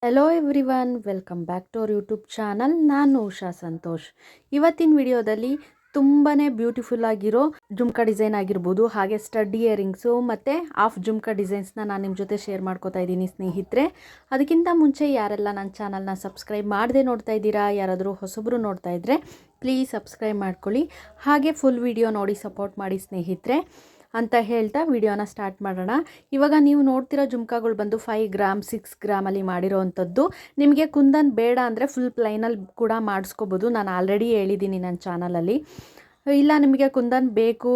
Hello everyone, welcome back to our YouTube channel. ನಾನು ಉಷಾ ಸಂತೋಷ್. ಇವತ್ತಿನ ವಿಡಿಯೋದಲ್ಲಿ ತುಂಬಾ ಬ್ಯೂಟಿಫುಲ್ ಆಗಿರೋ ಜುಮ್ಕಾ ಡಿಸೈನ್ ಆಗಿರ್ಬೋದು, ಹಾಗೆ ಸ್ಟಡ್ ಇಯರಿಂಗ್ಸು ಮತ್ತು ಆಫ್ ಜುಮ್ಕಾ ಡಿಸೈನ್ಸ್ನ ನಾನು ನಿಮ್ಮ ಜೊತೆ ಶೇರ್ ಮಾಡ್ಕೋತಾ ಇದ್ದೀನಿ ಸ್ನೇಹಿತರೆ. ಅದಕ್ಕಿಂತ ಮುಂಚೆ ಯಾರೆಲ್ಲ ನನ್ನ ಚಾನಲ್ನ ಸಬ್ಸ್ಕ್ರೈಬ್ ಮಾಡದೆ ನೋಡ್ತಾ ಇದ್ದೀರಾ, ಯಾರಾದರೂ ಹೊಸಬ್ರು ನೋಡ್ತಾ ಇದ್ದರೆ ಪ್ಲೀಸ್ ಸಬ್ಸ್ಕ್ರೈಬ್ ಮಾಡ್ಕೊಳ್ಳಿ, ಹಾಗೆ ಫುಲ್ ವಿಡಿಯೋ ನೋಡಿ ಸಪೋರ್ಟ್ ಮಾಡಿ ಸ್ನೇಹಿತರೆ ಅಂತ ಹೇಳ್ತಾ ವಿಡಿಯೋನ ಸ್ಟಾರ್ಟ್ ಮಾಡೋಣ. ಇವಾಗ ನೀವು ನೋಡ್ತಿರೋ ಜುಮ್ಕಾಗಳು ಬಂದು 5 ಗ್ರಾಮ್ 6 ಗ್ರಾಮಲ್ಲಿ ಮಾಡಿರೋ ಅಂಥದ್ದು. ನಿಮಗೆ ಕುಂದನ್ ಬೇಡ ಅಂದರೆ ಫುಲ್ ಪ್ಲೈನಲ್ಲಿ ಕೂಡ ಮಾಡಿಸ್ಕೋಬೋದು. ನಾನು ಆಲ್ರೆಡಿ ಹೇಳಿದ್ದೀನಿ ನನ್ನ ಚಾನಲಲ್ಲಿ. ಇಲ್ಲ ನಿಮಗೆ ಕುಂದನ್ ಬೇಕು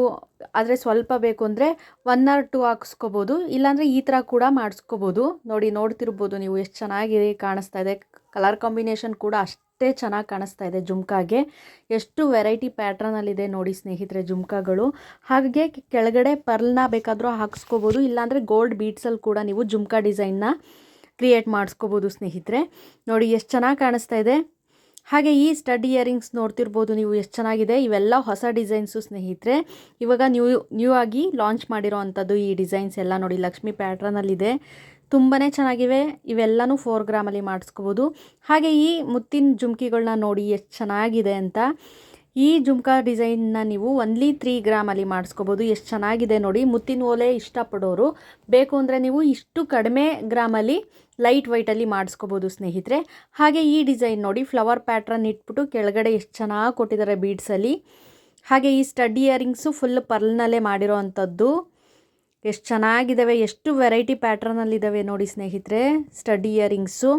ಆದರೆ ಸ್ವಲ್ಪ ಬೇಕು ಅಂದರೆ 1 or 2 ಹಾಕಿಸ್ಕೋಬೋದು, ಇಲ್ಲಾಂದರೆ ಈ ಥರ ಕೂಡ ಮಾಡಿಸ್ಕೋಬೋದು. ನೋಡ್ತಿರ್ಬೋದು ನೀವು ಎಷ್ಟು ಚೆನ್ನಾಗಿ ಕಾಣಿಸ್ತಾ ಇದೆ. ಕಲರ್ ಕಾಂಬಿನೇಷನ್ ಕೂಡ ಅಷ್ಟೇ ಚೆನ್ನಾಗಿ ಕಾಣಿಸ್ತಾ ಇದೆ ಜುಮ್ಕಾಗೆ. ಎಷ್ಟು ವೆರೈಟಿ ಪ್ಯಾಟ್ರನಲ್ಲಿದೆ ನೋಡಿ ಸ್ನೇಹಿತರೆ ಜುಮ್ಕಾಗಳು. ಹಾಗೆ ಕೆಳಗಡೆ ಪರ್ಲ್ನ ಬೇಕಾದರೂ ಹಾಕಿಸ್ಕೋಬೋದು, ಇಲ್ಲಾಂದರೆ ಗೋಲ್ಡ್ ಬೀಡ್ಸಲ್ಲಿ ಕೂಡ ನೀವು ಜುಮ್ಕಾ ಡಿಸೈನ್ನ ಕ್ರಿಯೇಟ್ ಮಾಡಿಸ್ಕೋಬೋದು ಸ್ನೇಹಿತರೆ. ನೋಡಿ ಎಷ್ಟು ಚೆನ್ನಾಗಿ ಕಾಣಿಸ್ತಾ ಇದೆ. ಹಾಗೆ ಈ ಸ್ಟಡ್ ಇಯರಿಂಗ್ಸ್ ನೋಡ್ತಿರ್ಬೋದು ನೀವು ಎಷ್ಟು ಚೆನ್ನಾಗಿದೆ. ಇವೆಲ್ಲ ಹೊಸ ಡಿಸೈನ್ಸು ಸ್ನೇಹಿತರೆ, ಇವಾಗ ನ್ಯೂ ಆಗಿ ಲಾಂಚ್ ಮಾಡಿರೋ ಅಂಥದ್ದು ಈ ಡಿಸೈನ್ಸ್ ಎಲ್ಲ. ನೋಡಿ ಲಕ್ಷ್ಮಿ ಪ್ಯಾಟ್ರನಲ್ಲಿದೆ, ತುಂಬಾ ಚೆನ್ನಾಗಿವೆ. ಇವೆಲ್ಲನೂ 4 ಗ್ರಾಮಲ್ಲಿ ಮಾಡಿಸ್ಕೋಬೋದು. ಹಾಗೆ ಈ ಮುತ್ತಿನ ಜುಮ್ಕಿಗಳನ್ನ ನೋಡಿ ಎಷ್ಟು ಚೆನ್ನಾಗಿದೆ ಅಂತ. ಈ ಜುಮ್ಕಾ ಡಿಸೈನ್ನ ನೀವು ಓನ್ಲಿ 3 ಗ್ರಾಮಲ್ಲಿ ಮಾಡಿಸ್ಕೋಬೋದು. ಎಷ್ಟು ಚೆನ್ನಾಗಿದೆ ನೋಡಿ. ಮುತ್ತಿನ ಓಲೆ ಇಷ್ಟಪಡೋರು ಬೇಕು ಅಂದರೆ ನೀವು ಇಷ್ಟು ಕಡಿಮೆ ಗ್ರಾಮಲ್ಲಿ ಲೈಟ್ ವೈಟಲ್ಲಿ ಮಾಡಿಸ್ಕೋಬೋದು ಸ್ನೇಹಿತರೆ. ಹಾಗೆ ಈ ಡಿಸೈನ್ ನೋಡಿ, ಫ್ಲವರ್ ಪ್ಯಾಟ್ರನ್ ಇಟ್ಬಿಟ್ಟು ಕೆಳಗಡೆ ಎಷ್ಟು ಚೆನ್ನಾಗಿ ಕೊಟ್ಟಿದ್ದಾರೆ ಬೀಡ್ಸಲ್ಲಿ. ಹಾಗೆ ಈ ಸ್ಟಡ್ ಇಯರಿಂಗ್ಸು ಫುಲ್ ಪರ್ಲ್ನಲ್ಲೇ ಮಾಡಿರೋ ಅಂಥದ್ದು. ಎಷ್ಟು ಚೆನ್ನಾಗಿದ್ದಾವೆ, ಎಷ್ಟು ವೆರೈಟಿ ಪ್ಯಾಟ್ರನಲ್ಲಿದ್ದಾವೆ ನೋಡಿ ಸ್ನೇಹಿತರೆ ಸ್ಟಡ್ ಇಯರಿಂಗ್ಸು.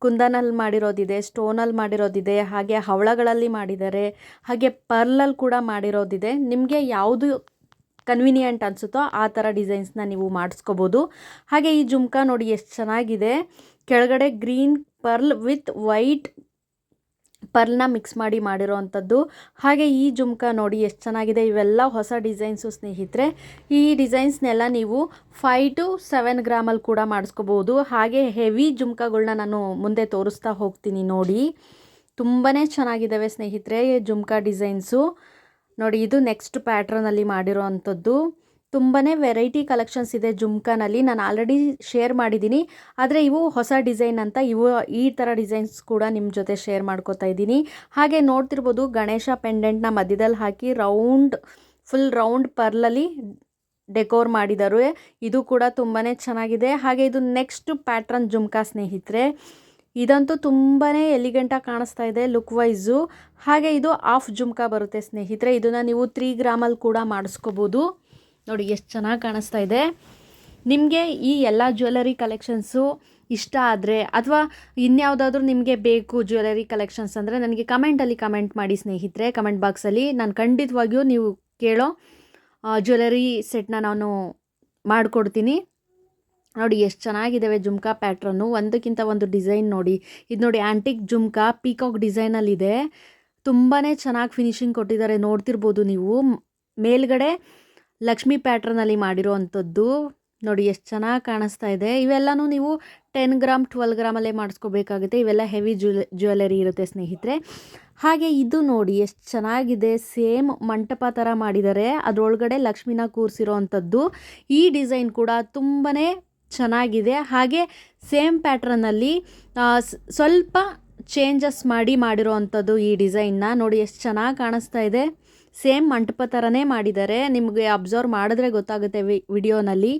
ಕುಂದನಲ್ಲಿ ಮಾಡಿರೋದಿದೆ, ಸ್ಟೋನಲ್ಲಿ ಮಾಡಿರೋದಿದೆ, ಹಾಗೆ ಹವಳಗಳಲ್ಲಿ ಮಾಡಿದ್ದಾರೆ, ಹಾಗೆ ಪರ್ಲಲ್ಲಿ ಕೂಡ ಮಾಡಿರೋದಿದೆ. ನಿಮಗೆ ಯಾವುದು ಕನ್ವಿನಿಯೆಂಟ್ ಅನಿಸುತ್ತೋ ಆ ಥರ ಡಿಸೈನ್ಸ್ನ ನೀವು ಮಾಡಿಸ್ಕೋಬೋದು. ಹಾಗೆ ಈ ಜುಮ್ಕಾ ನೋಡಿ ಎಷ್ಟು ಚೆನ್ನಾಗಿದೆ. ಕೆಳಗಡೆ ಗ್ರೀನ್ ಪರ್ಲ್ ವಿತ್ ವೈಟ್ ಪರ್ಲ್ನ ಮಿಕ್ಸ್ ಮಾಡಿರೋ ಅಂಥದ್ದು. ಹಾಗೆ ಈ ಜುಮ್ಕಾ ನೋಡಿ ಎಷ್ಟು ಚೆನ್ನಾಗಿದೆ. ಇವೆಲ್ಲ ಹೊಸ ಡಿಸೈನ್ಸು ಸ್ನೇಹಿತರೆ. ಈ ಡಿಸೈನ್ಸ್ನೆಲ್ಲ ನೀವು 5 to 7 ಗ್ರಾಮಲ್ಲಿ ಕೂಡ ಮಾಡಿಸ್ಕೋಬೋದು. ಹಾಗೆ ಹೆವಿ ಜುಮ್ಕಾಗಳನ್ನ ನಾನು ಮುಂದೆ ತೋರಿಸ್ತಾ ಹೋಗ್ತೀನಿ ನೋಡಿ. ತುಂಬಾ ಚೆನ್ನಾಗಿದ್ದಾವೆ ಸ್ನೇಹಿತರೆ ಜುಮ್ಕಾ ಡಿಸೈನ್ಸು. ನೋಡಿ ಇದು ನೆಕ್ಸ್ಟ್ ಪ್ಯಾಟ್ರನಲ್ಲಿ ಮಾಡಿರೋ ಅಂಥದ್ದು. ತುಂಬಾ ವೆರೈಟಿ ಕಲೆಕ್ಷನ್ಸ್ ಇದೆ ಜುಮ್ಕಾನಲ್ಲಿ. ನಾನು ಆಲ್ರೆಡಿ ಶೇರ್ ಮಾಡಿದ್ದೀನಿ, ಆದರೆ ಇವು ಹೊಸ ಡಿಸೈನ್ ಅಂತ ಈ ಥರ ಡಿಸೈನ್ಸ್ ಕೂಡ ನಿಮ್ಮ ಜೊತೆ ಶೇರ್ ಮಾಡ್ಕೋತಾ ಇದ್ದೀನಿ. ಹಾಗೆ ನೋಡ್ತಿರ್ಬೋದು ಗಣೇಶ ಪೆಂಡೆಂಟ್ನ ಮಧ್ಯದಲ್ಲಿ ಹಾಕಿ ಫುಲ್ ರೌಂಡ್ ಪರ್ಲಲ್ಲಿ ಡೆಕೋರ್ ಮಾಡಿದ್ದಾರೆ. ಇದು ಕೂಡ ತುಂಬಾ ಚೆನ್ನಾಗಿದೆ. ಹಾಗೆ ಇದು ನೆಕ್ಸ್ಟ್ ಪ್ಯಾಟ್ರನ್ ಜುಮ್ಕಾ ಸ್ನೇಹಿತರೆ. ಇದಂತೂ ತುಂಬಾ ಎಲಿಗೆಂಟಾಗಿ ಕಾಣಿಸ್ತಾ ಇದೆ ಲುಕ್ ವೈಸು. ಹಾಗೆ ಇದು ಆಫ್ ಜುಮ್ಕಾ ಬರುತ್ತೆ ಸ್ನೇಹಿತರೆ. ಇದನ್ನು ನೀವು 3 ಗ್ರಾಮಲ್ಲಿ ಕೂಡ ಮಾಡಿಸ್ಕೋಬೋದು. ನೋಡಿ ಎಷ್ಟು ಚೆನ್ನಾಗಿ ಕಾಣಿಸ್ತಾ ಇದೆ. ನಿಮಗೆ ಈ ಎಲ್ಲ ಜ್ಯುವೆಲರಿ ಕಲೆಕ್ಷನ್ಸು ಇಷ್ಟ ಆದರೆ, ಅಥವಾ ಇನ್ಯಾವುದಾದ್ರೂ ನಿಮಗೆ ಬೇಕು ಜ್ಯುವೆಲರಿ ಕಲೆಕ್ಷನ್ಸ್ ಅಂದರೆ ನನಗೆ ಕಮೆಂಟಲ್ಲಿ ಕಮೆಂಟ್ ಮಾಡಿ ಸ್ನೇಹಿತರೆ. ಕಮೆಂಟ್ ಬಾಕ್ಸಲ್ಲಿ ನಾನು ಖಂಡಿತವಾಗಿಯೂ ನೀವು ಕೇಳೋ ಜ್ಯುವೆಲರಿ ಸೆಟ್ನ ನಾನು ಮಾಡಿಕೊಡ್ತೀನಿ. ನೋಡಿ ಎಷ್ಟು ಚೆನ್ನಾಗಿದ್ದಾವೆ ಜುಮ್ಕಾ ಪ್ಯಾಟ್ರನ್ನು, ಒಂದಕ್ಕಿಂತ ಒಂದು ಡಿಸೈನ್ ನೋಡಿ. ಇದು ನೋಡಿ ಆ್ಯಂಟಿಕ್ ಜುಮ್ಕಾ ಪೀಕಾಕ್ ಡಿಸೈನಲ್ಲಿದೆ. ತುಂಬಾ ಚೆನ್ನಾಗಿ ಫಿನಿಶಿಂಗ್ ಕೊಟ್ಟಿದ್ದಾರೆ. ನೋಡ್ತಿರ್ಬೋದು ನೀವು ಮೇಲ್ಗಡೆ ಲಕ್ಷ್ಮಿ ಪ್ಯಾಟ್ರನಲ್ಲಿ ಮಾಡಿರೋ ಅಂಥದ್ದು. ನೋಡಿ ಎಷ್ಟು ಚೆನ್ನಾಗಿ ಕಾಣಿಸ್ತಾ ಇದೆ. ಇವೆಲ್ಲನೂ ನೀವು 10 ಗ್ರಾಮ್ 12 ಗ್ರಾಮಲ್ಲೇ ಮಾಡಿಸ್ಕೋಬೇಕಾಗುತ್ತೆ. ಇವೆಲ್ಲ ಹೆವಿ ಜ್ಯುವೆಲರಿ ಇರುತ್ತೆ ಸ್ನೇಹಿತರೆ. ಹಾಗೆ ಇದು ನೋಡಿ ಎಷ್ಟು ಚೆನ್ನಾಗಿದೆ. ಸೇಮ್ ಮಂಟಪ ಥರ ಮಾಡಿದ್ದಾರೆ, ಅದರೊಳಗಡೆ ಲಕ್ಷ್ಮಿನ ಕೂರಿಸಿರೋ ಅಂಥದ್ದು. ಈ ಡಿಸೈನ್ ಕೂಡ ತುಂಬಾ ಚೆನ್ನಾಗಿದೆ. ಹಾಗೆ ಸೇಮ್ ಪ್ಯಾಟ್ರನಲ್ಲಿ ಸ್ವಲ್ಪ ಚೇಂಜಸ್ ಮಾಡಿರೋ ಅಂಥದ್ದು ಈ ಡಿಸೈನ್ನ. ನೋಡಿ ಎಷ್ಟು ಚೆನ್ನಾಗಿ ಕಾಣಿಸ್ತಾ ಇದೆ. ಸೇಮ್ ಮಂಟಪ ಥರನೇ ಮಾಡಿದ್ದಾರೆ, ನಿಮಗೆ ಅಬ್ಸರ್ವ್ ಮಾಡಿದ್ರೆ ಗೊತ್ತಾಗುತ್ತೆ ವಿಡಿಯೋನಲ್ಲಿ.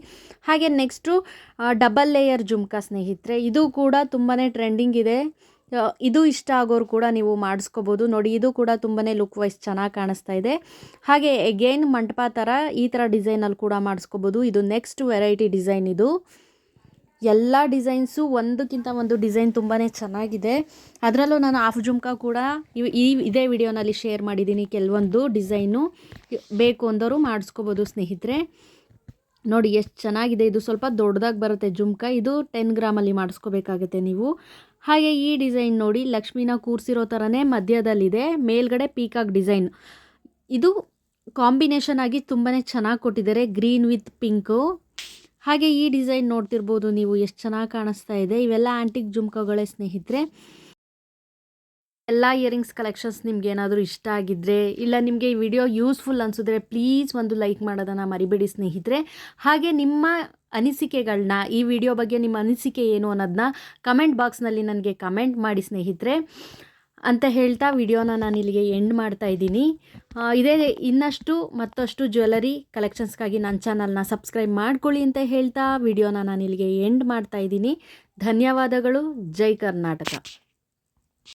ಹಾಗೆ ನೆಕ್ಸ್ಟು ಡಬಲ್ ಲೇಯರ್ ಜುಮ್ಕಾ ಸ್ನೇಹಿತರೆ. ಇದು ಕೂಡ ತುಂಬಾ ಟ್ರೆಂಡಿಂಗ್ ಇದೆ. ಇದು ಇಷ್ಟ ಆಗೋರು ಕೂಡ ನೀವು ಮಾಡಿಸ್ಕೋಬೋದು. ನೋಡಿ ಇದು ಕೂಡ ತುಂಬಾ ಲುಕ್ ವೈಸ್ ಚೆನ್ನಾಗಿ ಕಾಣಿಸ್ತಾ ಇದೆ. ಹಾಗೆ ಎಗೇನ್ ಮಂಟಪ ಥರ ಈ ಥರ ಡಿಸೈನಲ್ಲಿ ಕೂಡ ಮಾಡಿಸ್ಕೋಬೋದು. ಇದು ನೆಕ್ಸ್ಟ್ ವೆರೈಟಿ ಡಿಸೈನ್. ಇದು ಎಲ್ಲ ಡಿಸೈನ್ಸು ಒಂದಕ್ಕಿಂತ ಒಂದು ಡಿಸೈನ್ ತುಂಬಾ ಚೆನ್ನಾಗಿದೆ. ಅದರಲ್ಲೂ ನಾನು ಆಫ್ ಜುಮ್ಕಾ ಕೂಡ ಇದೇ ವಿಡಿಯೋನಲ್ಲಿ ಶೇರ್ ಮಾಡಿದ್ದೀನಿ. ಕೆಲವೊಂದು ಡಿಸೈನು ಬೇಕು ಅಂದವರು ಮಾಡಿಸ್ಕೋಬೋದು ಸ್ನೇಹಿತರೆ. ನೋಡಿ ಎಷ್ಟು ಚೆನ್ನಾಗಿದೆ. ಇದು ಸ್ವಲ್ಪ ದೊಡ್ಡದಾಗಿ ಬರುತ್ತೆ ಜುಮ್ಕಾ. ಇದು 10 ಗ್ರಾಮಲ್ಲಿ ಮಾಡಿಸ್ಕೋಬೇಕಾಗುತ್ತೆ ನೀವು. ಹಾಗೆ ಈ ಡಿಸೈನ್ ನೋಡಿ ಲಕ್ಷ್ಮಿನ ಕೂರಿಸಿರೋ ಥರನೇ ಮಧ್ಯದಲ್ಲಿದೆ, ಮೇಲ್ಗಡೆ ಪೀಕಾಕ್ ಡಿಸೈನ್. ಇದು ಕಾಂಬಿನೇಷನ್ ಆಗಿ ತುಂಬಾ ಚೆನ್ನಾಗಿ ಕೊಟ್ಟಿದ್ದಾರೆ, ಗ್ರೀನ್ ವಿತ್ ಪಿಂಕು. ಹಾಗೆ ಈ ಡಿಸೈನ್ ನೋಡ್ತಿರ್ಬೋದು ನೀವು ಎಷ್ಟು ಚೆನ್ನಾಗಿ ಕಾಣಿಸ್ತಾ ಇದೆ. ಇವೆಲ್ಲ ಆ್ಯಂಟಿಕ್ ಜುಮ್ಕಾಗಳೇ ಸ್ನೇಹಿತರೆ. ಎಲ್ಲ ಇಯರಿಂಗ್ಸ್ ಕಲೆಕ್ಷನ್ಸ್ ನಿಮ್ಗೆ ಏನಾದರೂ ಇಷ್ಟ ಆಗಿದ್ದರೆ, ಇಲ್ಲ ನಿಮಗೆ ಈ ವಿಡಿಯೋ ಯೂಸ್ಫುಲ್ ಅನಿಸಿದ್ರೆ ಪ್ಲೀಸ್ ಒಂದು ಲೈಕ್ ಮಾಡೋದನ್ನು ಮರಿಬೇಡಿ ಸ್ನೇಹಿತರೆ. ಹಾಗೆ ನಿಮ್ಮ ಅನಿಸಿಕೆಗಳನ್ನ, ಈ ವಿಡಿಯೋ ಬಗ್ಗೆ ನಿಮ್ಮ ಅನಿಸಿಕೆ ಏನು ಅನ್ನೋದನ್ನ ಕಮೆಂಟ್ ಬಾಕ್ಸ್ನಲ್ಲಿ ನನಗೆ ಕಮೆಂಟ್ ಮಾಡಿ ಸ್ನೇಹಿತರೆ ಅಂತ ಹೇಳ್ತಾ ವಿಡಿಯೋನ ನಾನು ಇಲ್ಲಿಗೆ ಎಂಡ್ ಮಾಡ್ತಾ ಇದ್ದೀನಿ. ಇದೇ ಮತ್ತಷ್ಟು ಜ್ಯುವೆಲರಿ ಕಲೆಕ್ಷನ್ಸ್ಗಾಗಿ ನನ್ನ ಚಾನಲ್ನ ಸಬ್ಸ್ಕ್ರೈಬ್ ಮಾಡ್ಕೊಳ್ಳಿ ಅಂತ ಹೇಳ್ತಾ ವಿಡಿಯೋನ ನಾನು ಇಲ್ಲಿಗೆ ಎಂಡ್ ಮಾಡ್ತಾ ಇದ್ದೀನಿ. ಧನ್ಯವಾದಗಳು. ಜೈ ಕರ್ನಾಟಕ.